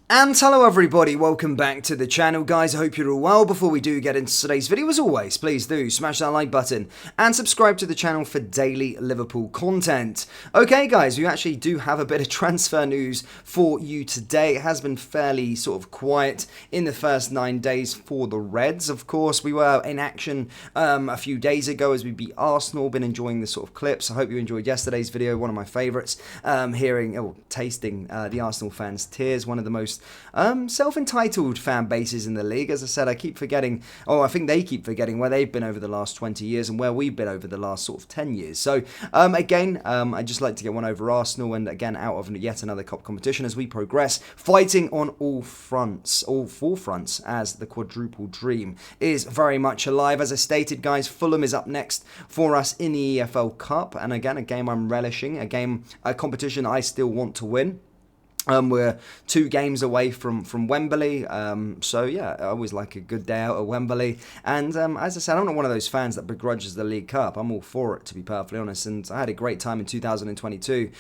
And hello everybody, welcome back to the channel guys, I hope you're all well. Before we do get into today's video, as always, please do smash that like button and subscribe to the channel for daily Liverpool content. Okay guys, we actually do have a bit of transfer news for you today. It has been fairly sort of quiet in the first 9 days for the Reds. Of course, we were in action a few days ago as we beat Arsenal, been enjoying the sort of clips. I hope you enjoyed yesterday's video, one of my favourites, tasting the Arsenal fans' tears, one of the most self-entitled fan bases in the league. As I said, I keep forgetting, I think they keep forgetting where they've been over the last 20 years and where we've been over the last sort of 10 years. So, I'd just like to get one over Arsenal and again out of yet another cup competition as we progress, fighting on all fronts, all four fronts, as the quadruple dream is very much alive. As I stated, guys, Fulham is up next for us in the EFL Cup, and again, a game I'm relishing, a competition I still want to win. We're 2 games away from Wembley, so yeah, I always like a good day out at Wembley, and as I said, I'm not one of those fans that begrudges the League Cup. I'm all for it, to be perfectly honest, and I had a great time in 2022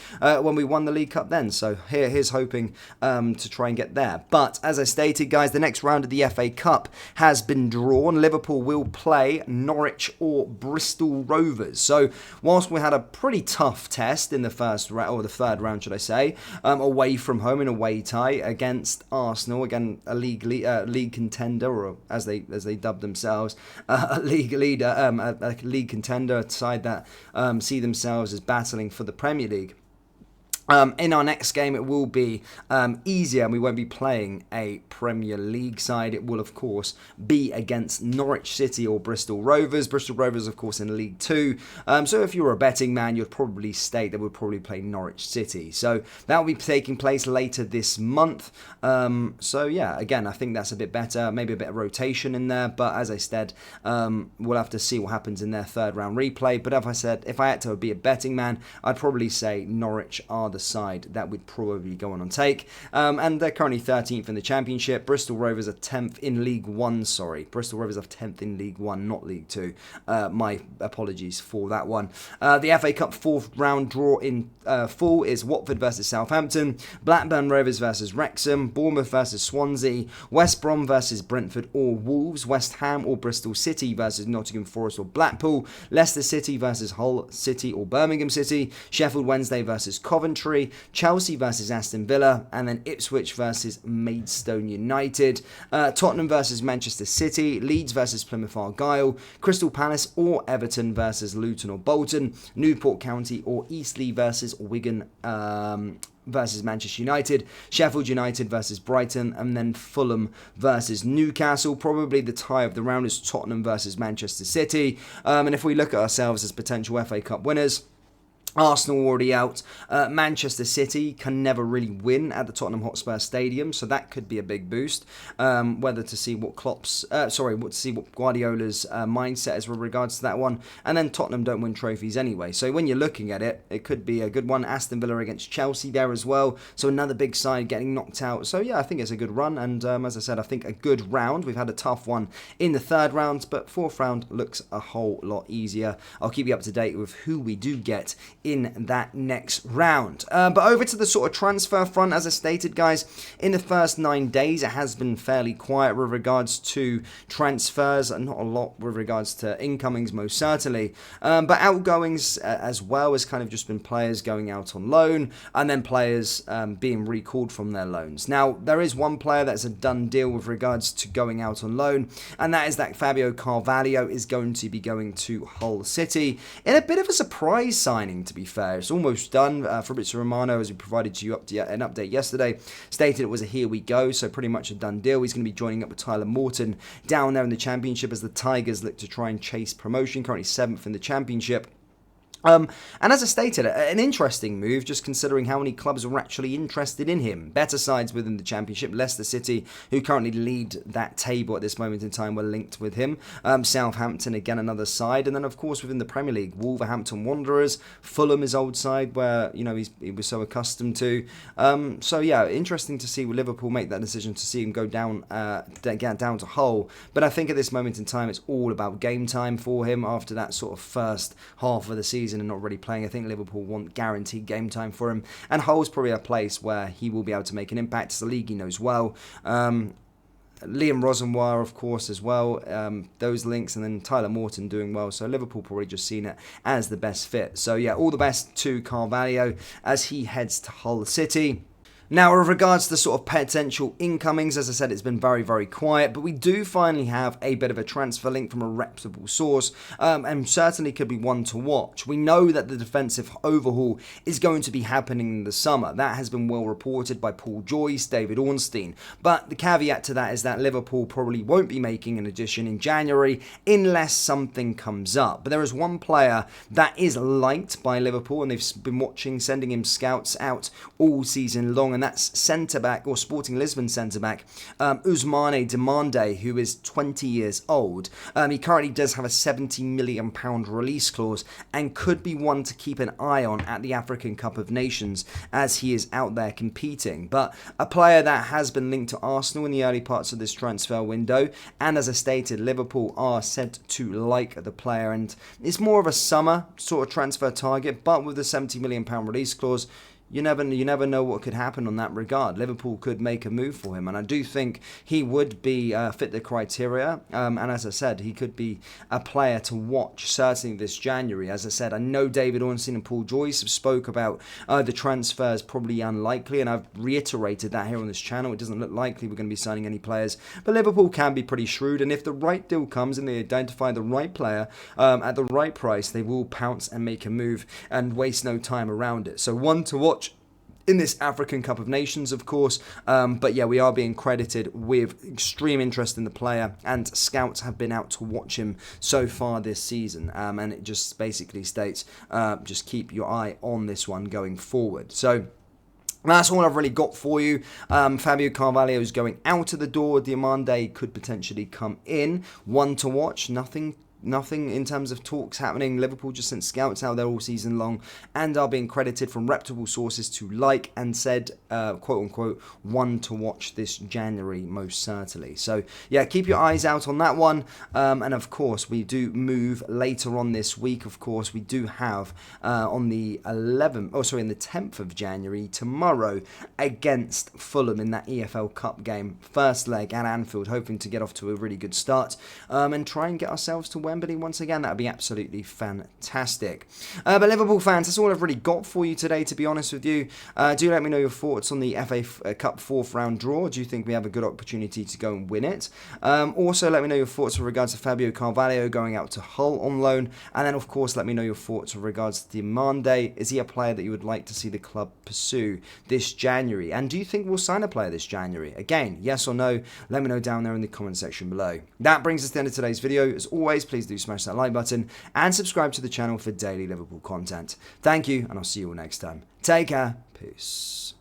when we won the League Cup then, so here's hoping to try and get there. But as I stated, guys, the next round of the FA Cup has been drawn. Liverpool will play Norwich or Bristol Rovers, so whilst we had a pretty tough test in the first round, or the third round should I say, away from home in a away tie against Arsenal, again a league contender, or as they dub themselves, a league leader, a league contender, a side that see themselves as battling for the Premier League. In our next game, it will be easier, and we won't be playing a Premier League side. It will, of course, be against Norwich City or Bristol Rovers. Bristol Rovers, of course, in League 2. So if you were a betting man, you'd probably state that we'll probably play Norwich City. So that will be taking place later this month. So yeah, again, I think that's a bit better. Maybe a bit of rotation in there. But as I said, we'll have to see what happens in their third round replay. But as I said, if I had to be a betting man, I'd probably say Norwich are the side that would probably go on and take, and they're currently 13th in the Championship. Bristol Rovers are 10th in League 1, Bristol Rovers are 10th in League 1, not League 2. My apologies for that one. The FA Cup 4th round draw in full is Watford versus Southampton, Blackburn Rovers versus Wrexham, Bournemouth versus Swansea, West Brom versus Brentford or Wolves, West Ham or Bristol City versus Nottingham Forest or Blackpool, Leicester City versus Hull City or Birmingham City, Sheffield Wednesday versus Coventry, Chelsea versus Aston Villa, and then Ipswich versus Maidstone United, Tottenham versus Manchester City, Leeds versus Plymouth Argyle, Crystal Palace or Everton versus Luton or Bolton, Newport County or Eastleigh versus Wigan versus Manchester United, Sheffield United versus Brighton, and then Fulham versus Newcastle. Probably the tie of the round is Tottenham versus Manchester City, and if we look at ourselves as potential FA Cup winners, Arsenal already out. Manchester City can never really win at the Tottenham Hotspur Stadium, so that could be a big boost. Whether to see what what Guardiola's mindset is with regards to that one. And then Tottenham don't win trophies anyway, so when you're looking at it, it could be a good one. Aston Villa against Chelsea there as well, so another big side getting knocked out. So yeah, I think it's a good run, and as I said, I think a good round. We've had a tough one in the third round, but fourth round looks a whole lot easier. I'll keep you up to date with who we do get in that next round. But over to the sort of transfer front, as I stated, guys, in the first 9 days, it has been fairly quiet with regards to transfers, and not a lot with regards to incomings, most certainly. But outgoings as well has kind of just been players going out on loan, and then players being recalled from their loans. Now, there is one player that's a done deal with regards to going out on loan, and that is that Fabio Carvalho is going to be going to Hull City in a bit of a surprise signing, to be fair. It's almost done. Fabrizio Romano, as we provided you an update yesterday, stated it was a here we go, so pretty much a done deal. He's going to be joining up with Tyler Morton down there in the Championship as the Tigers look to try and chase promotion, currently 7th in the Championship. And as I stated, an interesting move, just considering how many clubs were actually interested in him. Better sides within the Championship, Leicester City, who currently lead that table at this moment in time, were linked with him. Southampton, again, another side. And then, of course, within the Premier League, Wolverhampton Wanderers, Fulham, his old side, where, you know, he was so accustomed to. So, yeah, interesting to see Liverpool make that decision to see him go down to Hull. But I think at this moment in time, it's all about game time for him after that sort of first half of the season season and not really playing. I think Liverpool want guaranteed game time for him, and Hull's probably a place where he will be able to make an impact. It's a league he knows well. Liam Rosenwar, of course, as well. Those links, and then Tyler Morton doing well. So Liverpool probably just seen it as the best fit. So yeah, all the best to Carvalho as he heads to Hull City. Now, with regards to the sort of potential incomings, as I said, it's been very, very quiet, but we do finally have a bit of a transfer link from a reputable source, and certainly could be one to watch. We know that the defensive overhaul is going to be happening in the summer. That has been well reported by Paul Joyce, David Ornstein, but the caveat to that is that Liverpool probably won't be making an addition in January unless something comes up. But there is one player that is liked by Liverpool, and they've been watching, sending him scouts out all season long, and that's centre-back, or Sporting Lisbon centre-back, Ousmane Demande, who is 20 years old. He currently does have a £70 million release clause and could be one to keep an eye on at the African Cup of Nations as he is out there competing. But a player that has been linked to Arsenal in the early parts of this transfer window, and as I stated, Liverpool are said to like the player, and it's more of a summer sort of transfer target, but with the £70 million release clause, you never know what could happen on that regard. Liverpool could make a move for him, and I do think he would be fit the criteria. And as I said, he could be a player to watch certainly this January. As I said, I know David Ornstein and Paul Joyce have spoke about the transfers probably unlikely, and I've reiterated that here on this channel. It doesn't look likely we're going to be signing any players, but Liverpool can be pretty shrewd, and if the right deal comes and they identify the right player at the right price, they will pounce and make a move and waste no time around it. So one to watch in this African Cup of Nations, of course, but yeah, we are being credited with extreme interest in the player, and scouts have been out to watch him so far this season, and it just basically states, just keep your eye on this one going forward. So that's all I've really got for you. Fabio Carvalho is going out of the door. Diamande could potentially come in. One to watch, nothing in terms of talks happening. Liverpool just sent scouts out there all season long and are being credited from reputable sources to like and said, quote unquote, one to watch this January most certainly. So yeah, keep your eyes out on that one. And of course, we do move later on this week. Of course, we do have on the 10th of January, tomorrow, against Fulham in that EFL Cup game, first leg at Anfield, hoping to get off to a really good start and try and get ourselves to Wembley once again. That would be absolutely fantastic. But Liverpool fans, that's all I've really got for you today, to be honest with you. Do let me know your thoughts on the FA Cup 4th round draw. Do you think we have a good opportunity to go and win it? Also, let me know your thoughts with regards to Fabio Carvalho going out to Hull on loan. And then, of course, let me know your thoughts with regards to Demande. Is he a player that you would like to see the club pursue this January? And do you think we'll sign a player this January? Again, yes or no? Let me know down there in the comment section below. That brings us to the end of today's video. As always, please do smash that like button and subscribe to the channel for daily Liverpool content. Thank you, and I'll see you all next time. Take care. Peace.